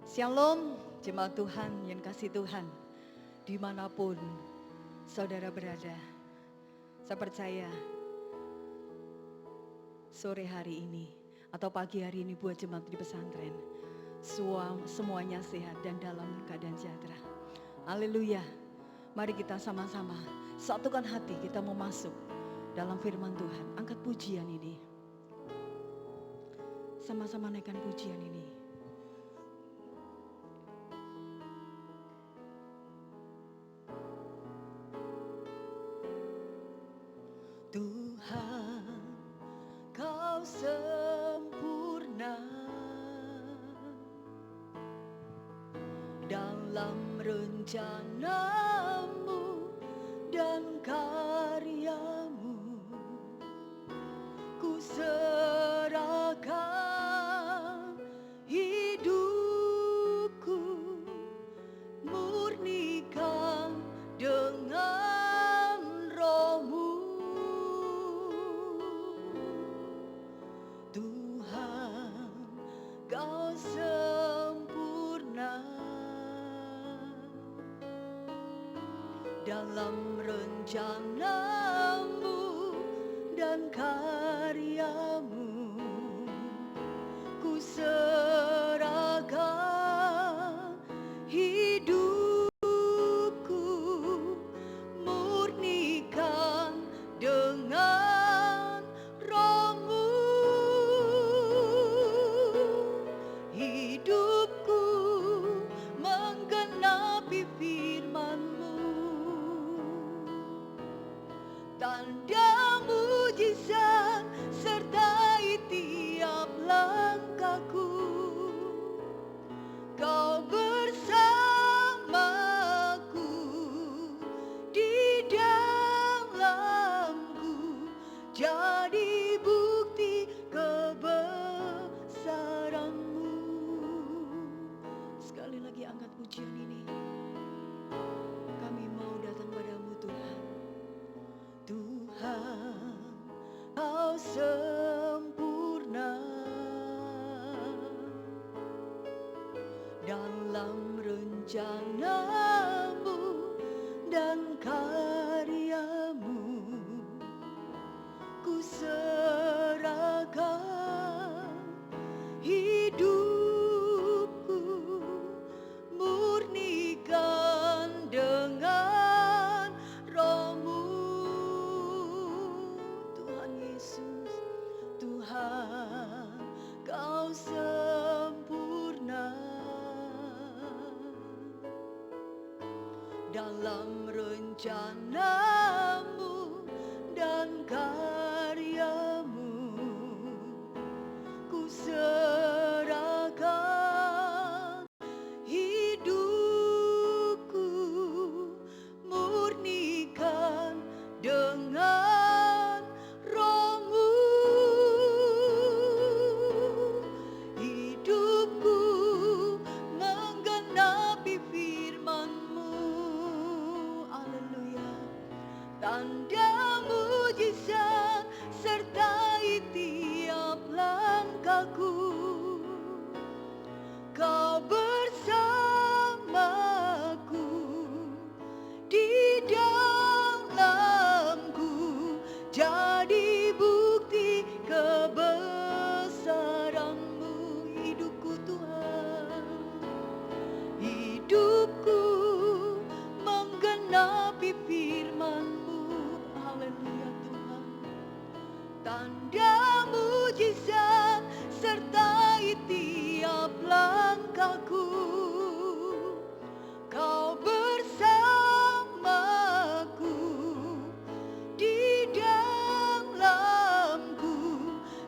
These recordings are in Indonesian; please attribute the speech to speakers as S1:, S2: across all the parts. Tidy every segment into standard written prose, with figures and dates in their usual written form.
S1: Shalom, jemaat Tuhan yang kasih Tuhan, dimanapun saudara berada. Saya percaya sore hari ini atau pagi hari ini buat jemaat di pesantren, semuanya sehat dan dalam keadaan sejahtera. Haleluya. Mari kita sama-sama satukan hati, kita mau masuk dalam firman Tuhan. Angkat pujian ini, sama-sama naikkan pujian ini. Tuhan, Kau sempurna dalam rencanamu dan karyamu. Ku serahkan hidupku, murnikan dengan roh-Mu. Tuhan, Kau sempurna dalam rencanamu dan karyamu. Ku serahkan hidupku, murnikan dengan roh-Mu. Hidupku menggenapi firman-Mu, tanda mujizat sertai tiap langkahku. Kau bersamaku di dalamku, jadi bukti kebesaran-Mu. Sekali lagi angkat pujian ini. Kami mau datang padamu Tuhan. Tuhan, Kau sempurna dalam rencanamu dan karyamu. Ku serahkan hidupku, murnikan dengan roh-Mu. Tuhan Yesus, Tuhan, Kau sempurna dalam rencanamu dan karyamu. Ku serahkan hidupku, murnikan dengan roh-Mu. Hidupku menggenapi firman-Mu. Haleluya. Tanda mujizat sertai tiap langkahku. Kau bersamaku di dalamku, jadi bukti kebesaran-Mu. Hidupku Tuhan, hidupku menggenapi firman-Mu. Haleluya Tuhan. Tanda mujizat sertai tiap langkahku. Kau bersamaku di dalamku,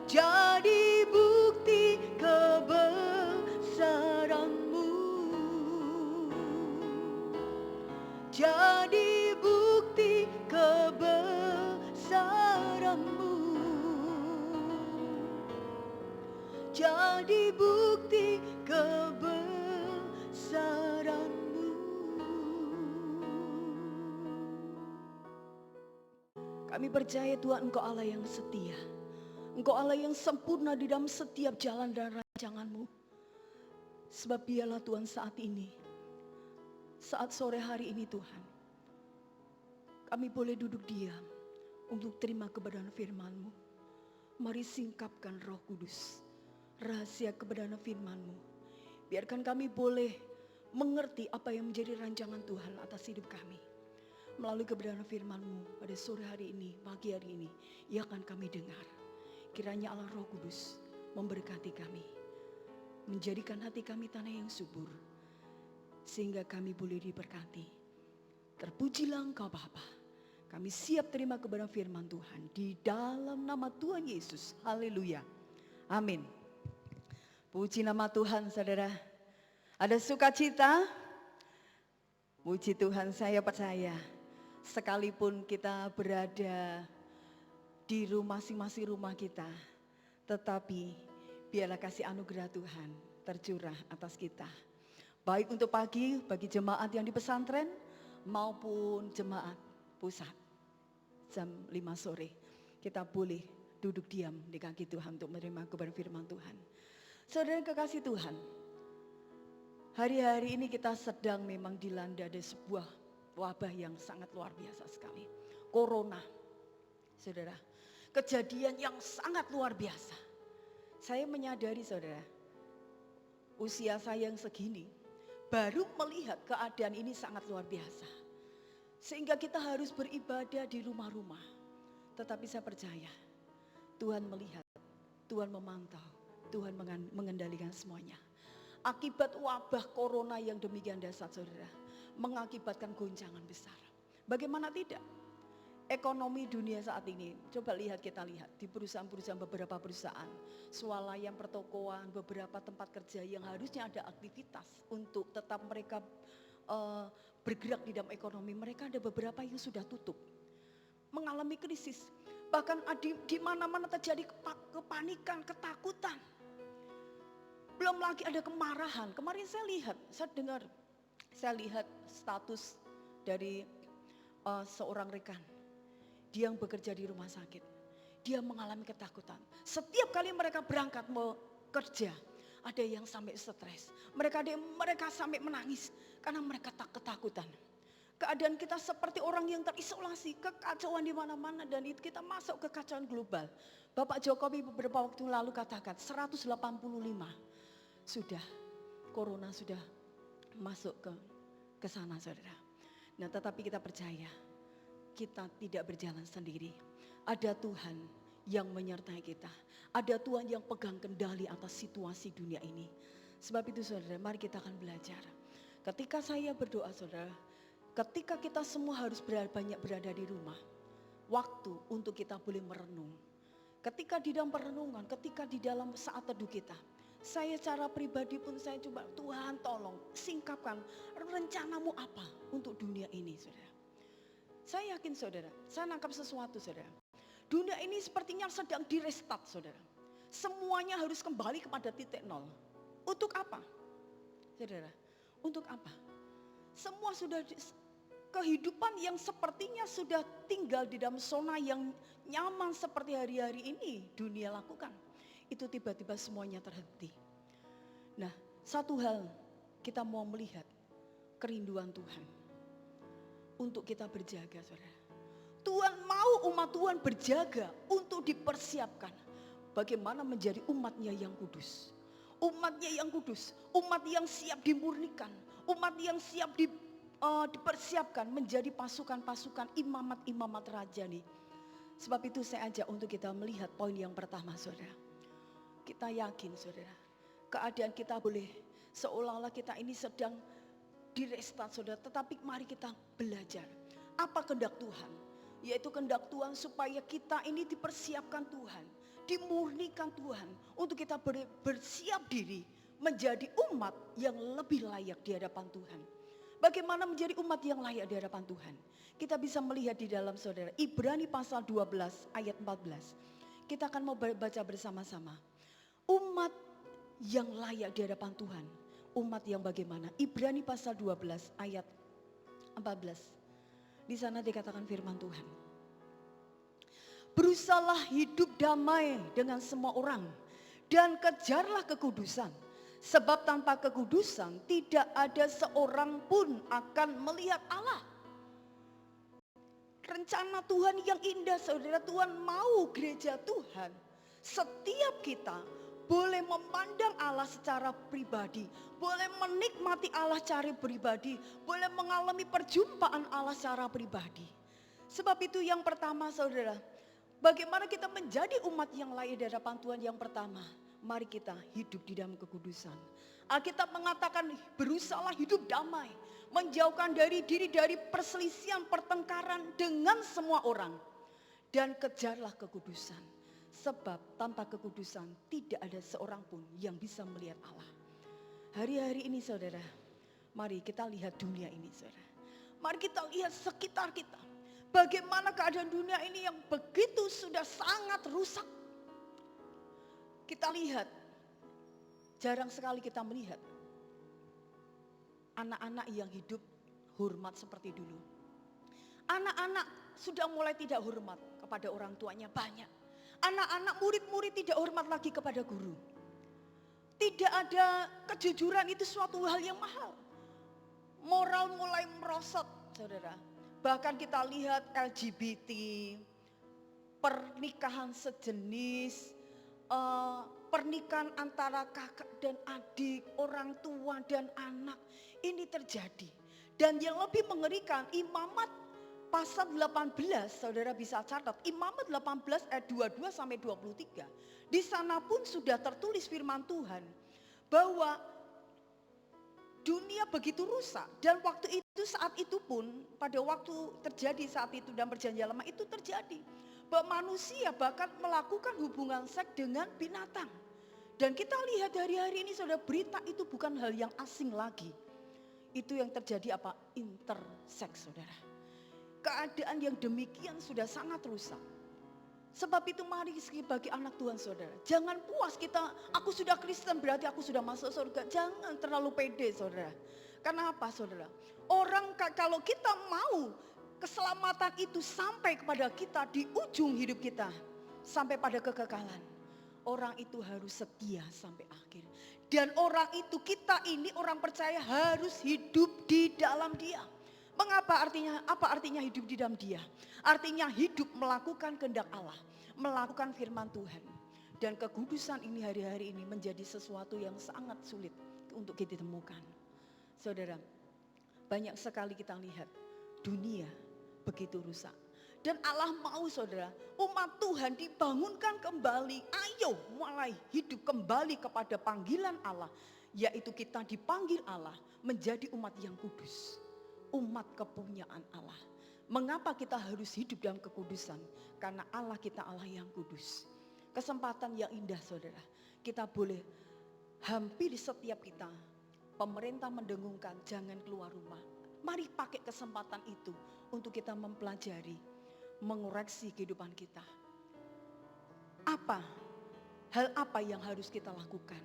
S1: jadi bukti kebesaran-Mu. Jadi bukti kebesaran-Mu. Jadi bukti kebesaran-Mu. Kami percaya Tuhan, Engkau Allah yang setia. Engkau Allah yang sempurna di dalam setiap jalan dan rancangan-Mu. Sebab biarlah Tuhan saat ini, saat sore hari ini Tuhan, kami boleh duduk diam untuk terima kebenaran firman-Mu. Mari singkapkan Roh Kudus rahasia kebenaran firman-Mu. Biarkan kami boleh mengerti apa yang menjadi rancangan Tuhan atas hidup kami. Melalui kebenaran firman-Mu pada sore hari ini, pagi hari ini, yang akan kami dengar. Kiranya Allah Roh Kudus memberkati kami, menjadikan hati kami tanah yang subur, sehingga kami boleh diberkati. Terpujilah Engkau Bapa. Kami siap terima kebenaran firman Tuhan di dalam nama Tuhan Yesus. Haleluya. Amin. Puji nama Tuhan, saudara. Ada sukacita? Puji Tuhan, saya percaya. Sekalipun kita berada di masing-masing rumah kita, tetapi biarlah kasih anugerah Tuhan tercurah atas kita. Baik untuk pagi, bagi jemaat yang di pesantren, maupun jemaat pusat. Jam 5 sore, kita boleh duduk diam di kaki Tuhan untuk menerima kebenaran firman Tuhan. Saudara kekasih Tuhan, hari-hari ini kita sedang memang dilanda dari sebuah wabah yang sangat luar biasa sekali. Corona, saudara. Kejadian yang sangat luar biasa. Saya menyadari saudara, usia saya yang segini, baru melihat keadaan ini sangat luar biasa. Sehingga kita harus beribadah di rumah-rumah. Tetapi saya percaya, Tuhan melihat, Tuhan memantau, Tuhan mengendalikan semuanya. Akibat wabah corona yang demikian dahsyat saudara, mengakibatkan goncangan besar. Bagaimana tidak? Ekonomi dunia saat ini, coba kita lihat di perusahaan-perusahaan, beberapa perusahaan, swalayan pertokoan, beberapa tempat kerja yang harusnya ada aktivitas untuk tetap mereka bergerak di dalam ekonomi, mereka ada beberapa yang sudah tutup, mengalami krisis. Bahkan di mana-mana terjadi kepanikan, ketakutan. Belum lagi ada kemarahan. Kemarin saya lihat status dari seorang rekan. Dia yang bekerja di rumah sakit. Dia mengalami ketakutan. Setiap kali mereka berangkat mau kerja, ada yang sampai stres. Mereka sampai menangis karena mereka ketakutan. Keadaan kita seperti orang yang terisolasi, kekacauan di mana-mana, dan itu kita masuk kekacauan global. Bapak Jokowi beberapa waktu lalu katakan 185 sudah corona sudah masuk ke sana saudara. Nah, tetapi kita percaya kita tidak berjalan sendiri. Ada Tuhan yang menyertai kita. Ada Tuhan yang pegang kendali atas situasi dunia ini. Sebab itu saudara, mari kita akan belajar. Ketika saya berdoa saudara, ketika kita semua harus banyak berada di rumah, waktu untuk kita boleh merenung. Ketika di dalam perenungan, ketika di dalam saat teduh kita, saya secara pribadi pun saya coba, Tuhan tolong singkapkan rencanamu apa untuk dunia ini saudara. Saya yakin saudara, saya nangkap sesuatu saudara. Dunia ini sepertinya sedang direstart saudara. Semuanya harus kembali kepada titik nol. Untuk apa? Saudara, untuk apa? Semua sudah kehidupan yang sepertinya sudah tinggal di dalam zona yang nyaman seperti hari-hari ini dunia lakukan. Itu tiba-tiba semuanya terhenti. Nah, satu hal kita mau melihat kerinduan Tuhan. Untuk kita berjaga saudara. Tuhan mau umat Tuhan berjaga untuk dipersiapkan. Bagaimana menjadi umatnya yang kudus. Umatnya yang kudus. Umat yang siap dimurnikan. Umat yang siap dipersiapkan menjadi pasukan-pasukan imamat-imamat raja nih. Sebab itu saya ajak untuk kita melihat poin yang pertama saudara. Kita yakin saudara. Keadaan kita boleh seolah-olah kita ini sedang direstart saudara, tetapi mari kita belajar apa kehendak Tuhan, yaitu kehendak Tuhan supaya kita ini dipersiapkan Tuhan, dimurnikan Tuhan untuk kita bersiap diri menjadi umat yang lebih layak di hadapan Tuhan. Bagaimana menjadi umat yang layak di hadapan Tuhan? Kita bisa melihat di dalam saudara Ibrani pasal 12 ayat 14. Kita akan mau baca bersama-sama. Umat yang layak di hadapan Tuhan. Umat yang bagaimana? Ibrani pasal 12 ayat 14. Di sana dikatakan firman Tuhan. Berusahalah hidup damai dengan semua orang dan kejarlah kekudusan. Sebab tanpa kekudusan tidak ada seorang pun akan melihat Allah. Rencana Tuhan yang indah saudara, Tuhan mau gereja Tuhan, setiap kita boleh memandang Allah secara pribadi, boleh menikmati Allah secara pribadi, boleh mengalami perjumpaan Allah secara pribadi. Sebab itu yang pertama saudara, bagaimana kita menjadi umat yang layak di hadapan Tuhan? Yang pertama, mari kita hidup di dalam kekudusan. Alkitab mengatakan berusahalah hidup damai, menjauhkan dari diri dari perselisihan, pertengkaran dengan semua orang, dan kejarlah kekudusan. Sebab tanpa kekudusan tidak ada seorang pun yang bisa melihat Allah. Hari-hari ini saudara, mari kita lihat dunia ini saudara. Mari kita lihat sekitar kita. Bagaimana keadaan dunia ini yang begitu sudah sangat rusak. Kita lihat, jarang sekali kita melihat anak-anak yang hidup hormat seperti dulu. Anak-anak sudah mulai tidak hormat kepada orang tuanya banyak. Anak-anak murid-murid tidak hormat lagi kepada guru. Tidak ada kejujuran, itu suatu hal yang mahal. Moral mulai merosot saudara. Bahkan kita lihat LGBT, pernikahan sejenis, pernikahan antara kakak dan adik, orang tua dan anak, ini terjadi. Dan yang lebih mengerikan, Imamat pasal 18, saudara bisa catat, Imamat 18 ayat 22 sampai 23. Di sana pun sudah tertulis firman Tuhan bahwa dunia begitu rusak, dan waktu itu saat itu pun pada waktu terjadi saat itu dan perjanjian lama itu terjadi bahwa manusia bahkan melakukan hubungan seks dengan binatang. Dan kita lihat hari-hari ini saudara, berita itu bukan hal yang asing lagi. Itu yang terjadi apa? Interseks saudara. Keadaan yang demikian sudah sangat rusak. Sebab itu mari bagi anak Tuhan saudara, jangan puas kita, aku sudah Kristen berarti aku sudah masuk surga. Jangan terlalu pede saudara. Karena apa saudara? Orang kalau kita mau keselamatan itu sampai kepada kita di ujung hidup kita, sampai pada kekekalan, orang itu harus setia sampai akhir. Dan orang itu, kita ini orang percaya harus hidup di dalam Dia. Mengapa artinya, apa artinya hidup di dalam Dia? Artinya hidup melakukan kehendak Allah, melakukan firman Tuhan. Dan kekudusan ini hari-hari ini menjadi sesuatu yang sangat sulit untuk kita temukan. Saudara, banyak sekali kita lihat dunia begitu rusak. Dan Allah mau saudara, umat Tuhan dibangunkan kembali. Ayo mulai hidup kembali kepada panggilan Allah. Yaitu kita dipanggil Allah menjadi umat yang kudus. Umat kepunyaan Allah. Mengapa kita harus hidup dalam kekudusan? Karena Allah kita Allah yang kudus. Kesempatan yang indah saudara. Kita boleh hampir setiap kita, pemerintah mendengungkan jangan keluar rumah. Mari pakai kesempatan itu untuk kita mempelajari, mengoreksi kehidupan kita. Hal apa yang harus kita lakukan?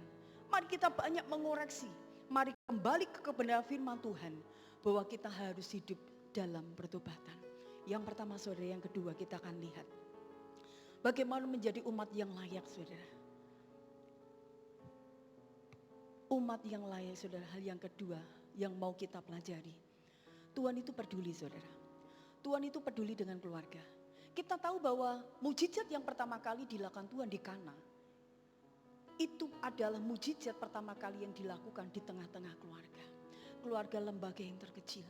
S1: Mari kita banyak mengoreksi. Mari kembali ke kebenaran firman Tuhan, bahwa kita harus hidup dalam pertobatan. Yang pertama saudara, yang kedua kita akan lihat bagaimana menjadi umat yang layak saudara. Umat yang layak saudara, hal yang kedua yang mau kita pelajari. Tuhan itu peduli saudara. Tuhan itu peduli dengan keluarga. Kita tahu bahwa mujizat yang pertama kali dilakukan Tuhan di Kana, itu adalah mujizat pertama kali yang dilakukan di tengah-tengah keluarga. Keluarga lembaga yang terkecil.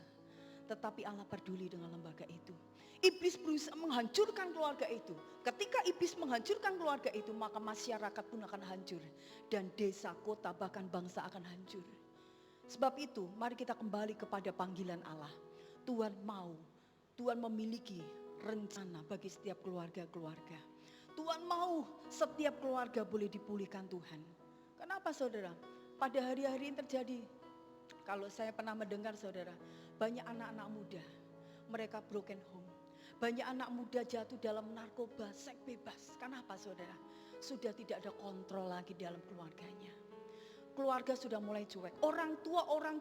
S1: Tetapi Allah peduli dengan lembaga itu. Iblis berusaha menghancurkan keluarga itu. Ketika iblis menghancurkan keluarga itu, maka masyarakat pun akan hancur. Dan desa, kota, bahkan bangsa akan hancur. Sebab itu, mari kita kembali kepada panggilan Allah. Tuhan mau, Tuhan memiliki rencana bagi setiap keluarga-keluarga. Tuhan mau setiap keluarga boleh dipulihkan Tuhan. Kenapa saudara? Pada hari-hari ini terjadi. Kalau saya pernah mendengar saudara, banyak anak-anak muda, mereka broken home. Banyak anak muda jatuh dalam narkoba, seks bebas. Kenapa saudara? Sudah tidak ada kontrol lagi dalam keluarganya. Keluarga sudah mulai cuek. Orang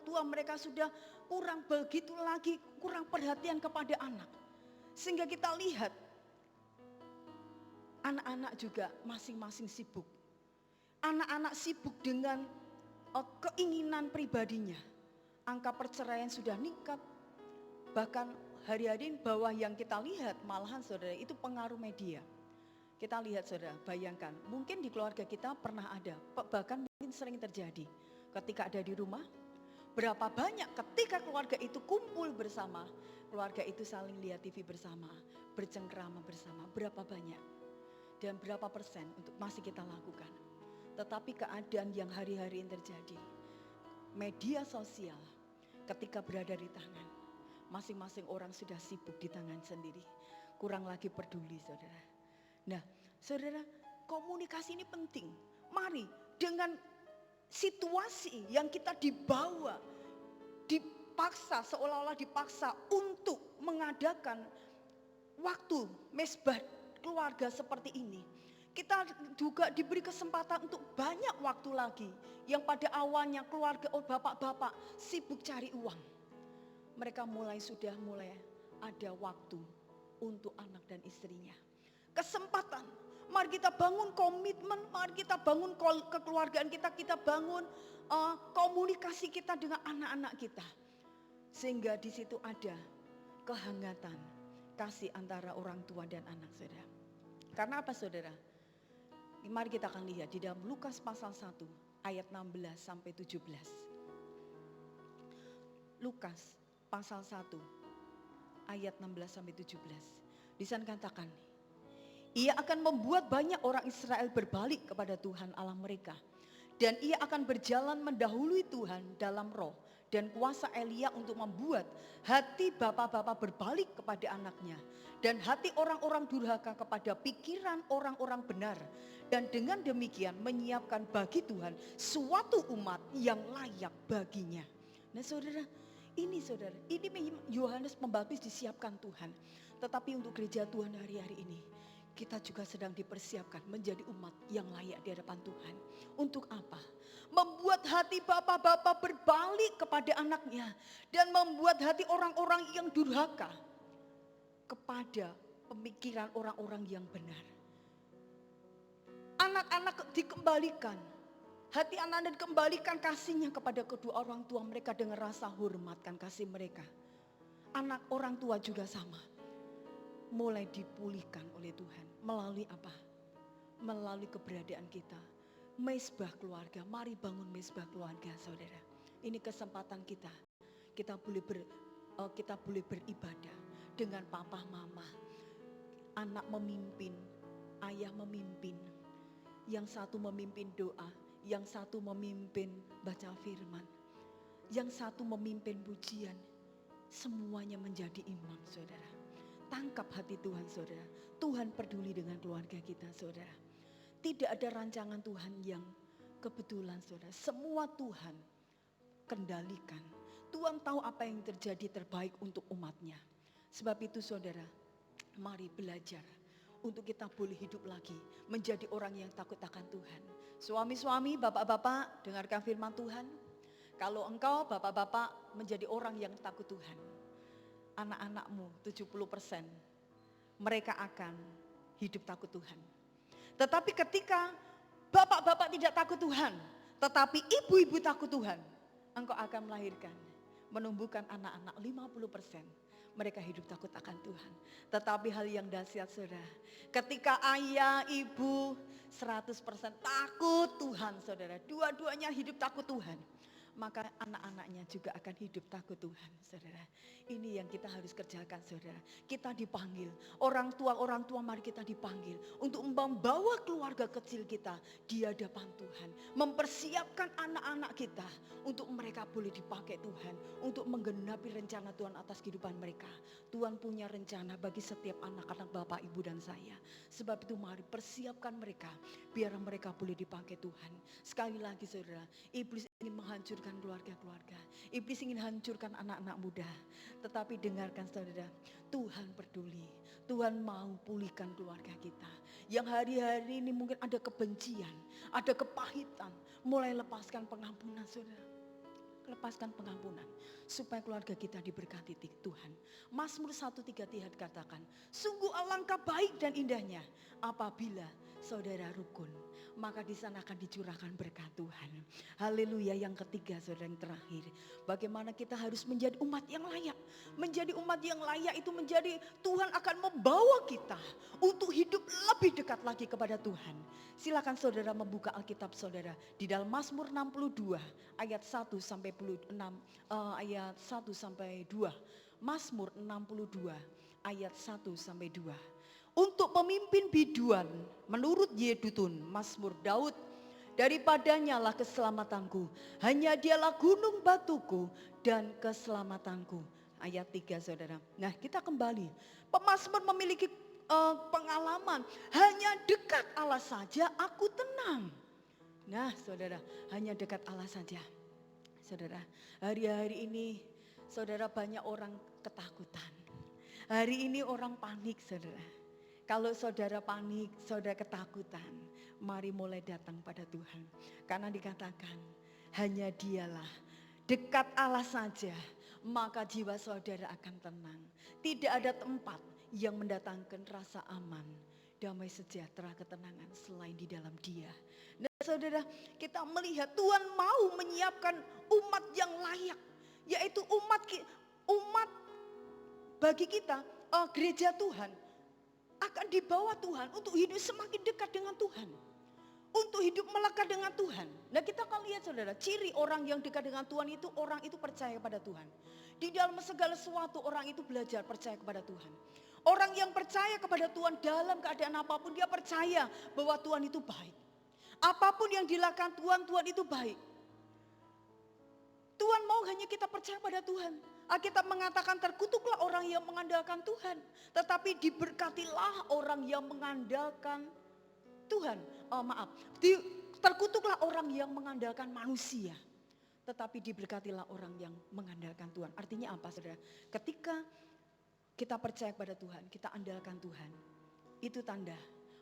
S1: tua mereka sudah kurang begitu lagi, kurang perhatian kepada anak. Sehingga kita lihat, anak-anak juga masing-masing sibuk. Anak-anak sibuk dengan keinginan pribadinya. Angka perceraian sudah meningkat. Bahkan hari-hari ini bahwa yang kita lihat malahan saudara itu pengaruh media. Kita lihat saudara, bayangkan mungkin di keluarga kita pernah ada, bahkan mungkin sering terjadi. Ketika ada di rumah, berapa banyak ketika keluarga itu kumpul bersama, keluarga itu saling lihat TV bersama, bercengkrama bersama, berapa banyak dan berapa persen untuk masih kita lakukan. Tetapi keadaan yang hari-hari ini terjadi, media sosial ketika berada di tangan, masing-masing orang sudah sibuk di tangan sendiri, kurang lagi peduli saudara. Nah saudara, komunikasi ini penting. Mari dengan situasi yang kita dibawa, dipaksa, seolah-olah dipaksa untuk mengadakan waktu mesbah keluarga seperti ini. Kita juga diberi kesempatan untuk banyak waktu lagi. Yang pada awalnya keluarga bapak-bapak sibuk cari uang. Mereka sudah mulai ada waktu untuk anak dan istrinya. Kesempatan, mari kita bangun komitmen, mari kita bangun kekeluargaan kita bangun komunikasi kita dengan anak-anak kita. Sehingga di situ ada kehangatan, kasih antara orang tua dan anak saudara. Karena apa saudara? Mari kita akan lihat di dalam Lukas pasal 1 ayat 16 sampai 17. Lukas pasal 1 ayat 16 sampai 17. Di sana katakan, ia akan membuat banyak orang Israel berbalik kepada Tuhan Allah mereka. Dan ia akan berjalan mendahului Tuhan dalam roh dan kuasa Elia untuk membuat hati bapak-bapak berbalik kepada anaknya. Dan hati orang-orang durhaka kepada pikiran orang-orang benar. Dan dengan demikian menyiapkan bagi Tuhan suatu umat yang layak baginya. Nah saudara, ini Yohanes Pembaptis disiapkan Tuhan. Tetapi untuk gereja Tuhan hari-hari ini, kita juga sedang dipersiapkan menjadi umat yang layak di hadapan Tuhan. Untuk apa? Membuat hati bapak-bapak berbalik kepada anaknya. Dan membuat hati orang-orang yang durhaka kepada pemikiran orang-orang yang benar. Anak-anak dikembalikan. Hati anak-anak dikembalikan kasihnya kepada kedua orang tua mereka dengan rasa hormatkan kasih mereka. Anak orang tua juga sama. Mulai dipulihkan oleh Tuhan. Melalui apa? Melalui keberadaan kita. Mesbah keluarga. Mari bangun mesbah keluarga saudara. Ini kesempatan kita. Kita boleh beribadah dengan papa mama. Anak memimpin. Ayah memimpin. Yang satu memimpin doa. Yang satu memimpin baca firman. Yang satu memimpin pujian. Semuanya menjadi imam saudara. Tangkap hati Tuhan saudara. Tuhan peduli dengan keluarga kita saudara. Tidak ada rancangan Tuhan yang kebetulan saudara. Semua Tuhan kendalikan. Tuhan tahu apa yang terjadi terbaik untuk umatnya. Sebab itu saudara, mari belajar. Untuk kita boleh hidup lagi menjadi orang yang takut akan Tuhan. Suami-suami, bapak-bapak, dengarkan firman Tuhan. Kalau engkau bapak-bapak menjadi orang yang takut Tuhan, anak-anakmu 70% mereka akan hidup takut Tuhan. Tetapi ketika bapak-bapak tidak takut Tuhan, tetapi ibu-ibu takut Tuhan, engkau akan melahirkan, menumbuhkan anak-anak 50%. Mereka hidup takut akan Tuhan. Tetapi hal yang dahsyat saudara, ketika ayah, ibu 100% takut Tuhan saudara, dua-duanya hidup takut Tuhan, maka anak-anaknya juga akan hidup takut Tuhan saudara. Ini yang kita harus kerjakan saudara. Kita dipanggil, orang tua mari kita dipanggil untuk membawa keluarga kecil kita di hadapan Tuhan. Mempersiapkan anak-anak kita untuk mereka boleh dipakai Tuhan. Untuk menggenapi rencana Tuhan atas kehidupan mereka. Tuhan punya rencana bagi setiap anak-anak bapak, ibu dan saya. Sebab itu mari persiapkan mereka biar mereka boleh dipakai Tuhan. Sekali lagi saudara, iblis ingin menghancurkan keluarga-keluarga. Iblis ingin hancurkan anak-anak muda. Tetapi dengarkan saudara, Tuhan peduli. Tuhan mau pulihkan keluarga kita. Yang hari-hari ini mungkin ada kebencian, ada kepahitan. Mulai lepaskan pengampunan saudara. Lepaskan pengampunan supaya keluarga kita diberkati Tuhan. Mazmur 1:3 katakan, sungguh alangkah baik dan indahnya apabila saudara rukun. maka di sana akan dicurahkan berkat Tuhan. Haleluya. Yang ketiga, saudara, yang terakhir, bagaimana kita harus menjadi umat yang layak. Menjadi umat yang layak itu menjadi Tuhan akan membawa kita untuk hidup lebih dekat lagi kepada Tuhan. Silakan saudara membuka Alkitab saudara di dalam Mazmur 62 ayat 1 sampai 6, ayat 1 sampai 2. Mazmur 62 ayat 1 sampai 2. Untuk pemimpin biduan menurut Yedutun, Mazmur Daud, daripadanya lah keselamatanku, hanya dialah gunung batuku dan keselamatanku. Ayat 3 saudara. Nah kita kembali, pemazmur memiliki pengalaman, hanya dekat Allah saja aku tenang. Nah saudara, hanya dekat Allah saja. Saudara, hari-hari ini saudara banyak orang ketakutan. Hari ini orang panik saudara. Kalau saudara panik, saudara ketakutan, mari mulai datang pada Tuhan. Karena dikatakan, hanya dialah, dekat Allah saja, maka jiwa saudara akan tenang. Tidak ada tempat yang mendatangkan rasa aman, damai sejahtera, ketenangan selain di dalam Dia. Nah saudara, kita melihat Tuhan mau menyiapkan umat yang layak, yaitu umat bagi kita, gereja Tuhan, akan dibawa Tuhan untuk hidup semakin dekat dengan Tuhan. Untuk hidup melekat dengan Tuhan. Nah kita akan lihat saudara, ciri orang yang dekat dengan Tuhan itu, orang itu percaya pada Tuhan. Di dalam segala sesuatu orang itu belajar percaya kepada Tuhan. Orang yang percaya kepada Tuhan dalam keadaan apapun, dia percaya bahwa Tuhan itu baik. Apapun yang dilakukan Tuhan, Tuhan itu baik. Tuhan mau hanya kita percaya pada Tuhan. Alkitab mengatakan terkutuklah orang yang mengandalkan Tuhan. Tetapi diberkatilah orang yang mengandalkan Tuhan. Terkutuklah orang yang mengandalkan manusia. Tetapi diberkatilah orang yang mengandalkan Tuhan. Artinya apa saudara? Ketika kita percaya pada Tuhan, kita andalkan Tuhan. Itu tanda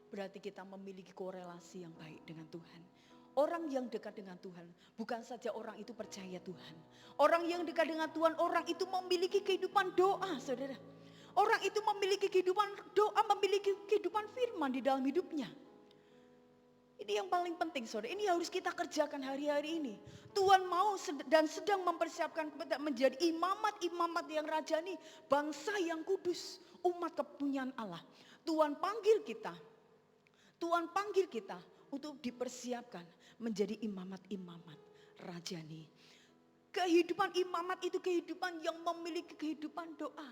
S1: berarti kita memiliki korelasi yang baik dengan Tuhan. Orang yang dekat dengan Tuhan, bukan saja orang itu percaya Tuhan. Orang yang dekat dengan Tuhan, orang itu memiliki kehidupan doa, saudara. Orang itu memiliki kehidupan doa, memiliki kehidupan firman di dalam hidupnya. Ini yang paling penting, saudara. Ini harus kita kerjakan hari-hari ini. Tuhan mau dan sedang mempersiapkan kita menjadi imamat-imamat yang rajani, bangsa yang kudus, umat kepunyaan Allah. Tuhan panggil kita. Tuhan panggil kita untuk dipersiapkan menjadi imamat-imamat rajani. Kehidupan imamat itu kehidupan yang memiliki kehidupan doa.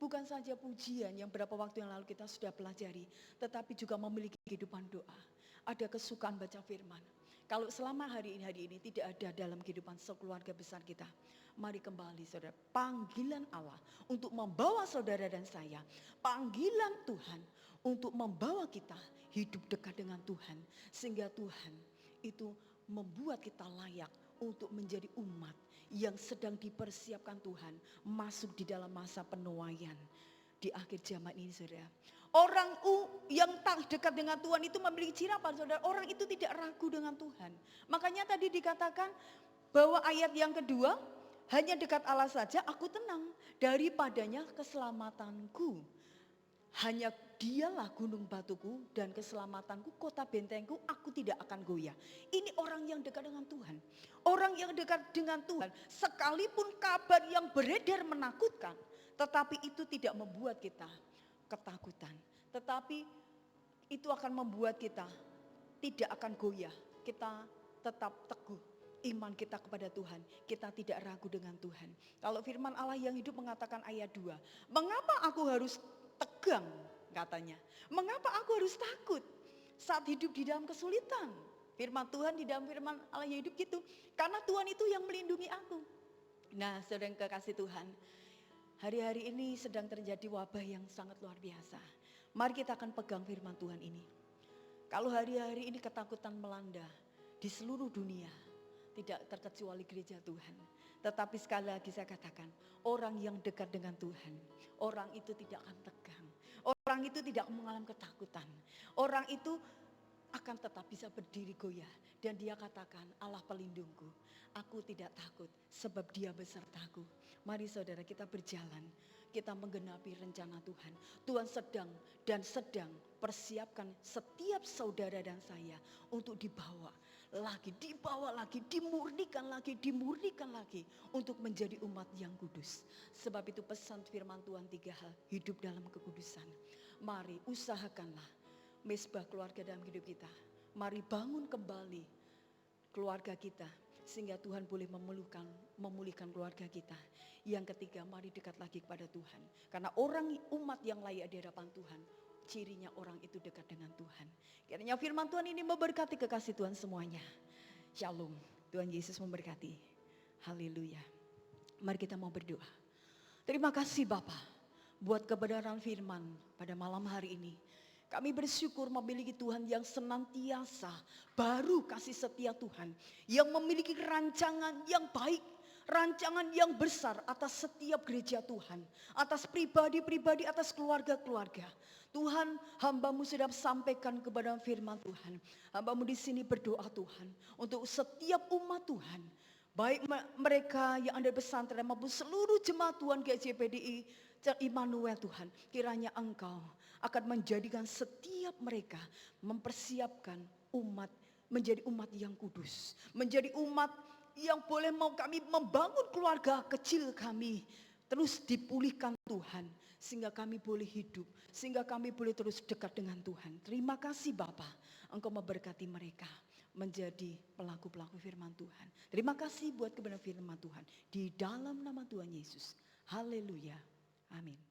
S1: Bukan saja pujian yang berapa waktu yang lalu kita sudah pelajari, tetapi juga memiliki kehidupan doa. Ada kesukaan baca firman. Kalau selama hari ini tidak ada dalam kehidupan sekeluarga besar kita, mari kembali saudara, panggilan Allah untuk membawa saudara dan saya, panggilan Tuhan untuk membawa kita hidup dekat dengan Tuhan, sehingga Tuhan itu membuat kita layak untuk menjadi umat yang sedang dipersiapkan Tuhan masuk di dalam masa penuaian di akhir zaman ini saudara. Orang yang tak dekat dengan Tuhan itu memiliki ciri apa saudara? Orang itu tidak ragu dengan Tuhan. Makanya tadi dikatakan bahwa ayat yang kedua, hanya dekat Allah saja aku tenang, daripadanya keselamatanku. Hanya dialah gunung batuku dan keselamatanku, kota bentengku, aku tidak akan goyah. Ini orang yang dekat dengan Tuhan. Orang yang dekat dengan Tuhan, sekalipun kabar yang beredar menakutkan, tetapi itu tidak membuat kita ketakutan. Tetapi itu akan membuat kita tidak akan goyah. Kita tetap teguh. Iman kita kepada Tuhan, kita tidak ragu dengan Tuhan. Kalau firman Allah yang hidup mengatakan ayat 2, mengapa aku harus tegang katanya. Mengapa aku harus takut saat hidup di dalam kesulitan? Firman Tuhan di dalam firman Allah yang hidup gitu. Karena Tuhan itu yang melindungi aku. Nah saudara yang kekasih Tuhan, hari-hari ini sedang terjadi wabah yang sangat luar biasa. Mari kita akan pegang firman Tuhan ini. Kalau hari-hari ini ketakutan melanda di seluruh dunia, tidak terkecuali gereja Tuhan. Tetapi sekali lagi saya katakan, orang yang dekat dengan Tuhan, orang itu tidak akan tegang. Orang itu tidak mengalami ketakutan. Orang itu akan tetap bisa berdiri goyah. Dan dia katakan, Allah pelindungku, aku tidak takut sebab dia besertaku. Mari saudara kita berjalan, kita menggenapi rencana Tuhan. Tuhan sedang persiapkan setiap saudara dan saya untuk dibawa lagi, dimurnikan lagi untuk menjadi umat yang kudus. Sebab itu pesan firman Tuhan 3 hal, hidup dalam kekudusan. Mari usahakanlah mesbah keluarga dalam hidup kita. Mari bangun kembali keluarga kita sehingga Tuhan boleh memulihkan keluarga kita. Yang ketiga, mari dekat lagi kepada Tuhan. Karena umat yang layak di hadapan Tuhan, cirinya orang itu dekat dengan Tuhan. Kiranya firman Tuhan ini memberkati kekasih Tuhan semuanya. Shalom. Tuhan Yesus memberkati. Haleluya. Mari kita mau berdoa. Terima kasih Bapa buat kebenaran firman pada malam hari ini. Kami bersyukur memiliki Tuhan yang senantiasa baru kasih setia Tuhan. Yang memiliki rancangan yang baik, rancangan yang besar atas setiap gereja Tuhan. Atas pribadi-pribadi, atas keluarga-keluarga. Tuhan, hamba-Mu sudah sampaikan kepada firman Tuhan. Hamba-Mu di sini berdoa Tuhan untuk setiap umat Tuhan. Baik mereka yang ada di pesantren maupun seluruh jemaat Tuhan GCPDI Immanuel Tuhan. Kiranya Engkau akan menjadikan setiap mereka mempersiapkan umat menjadi umat yang kudus. Menjadi umat yang boleh mau kami membangun keluarga kecil kami. Terus dipulihkan Tuhan. Sehingga kami boleh hidup. Sehingga kami boleh terus dekat dengan Tuhan. Terima kasih Bapa, Engkau memberkati mereka menjadi pelaku-pelaku firman Tuhan. Terima kasih buat kebenaran firman Tuhan. Di dalam nama Tuhan Yesus. Haleluya. Amin.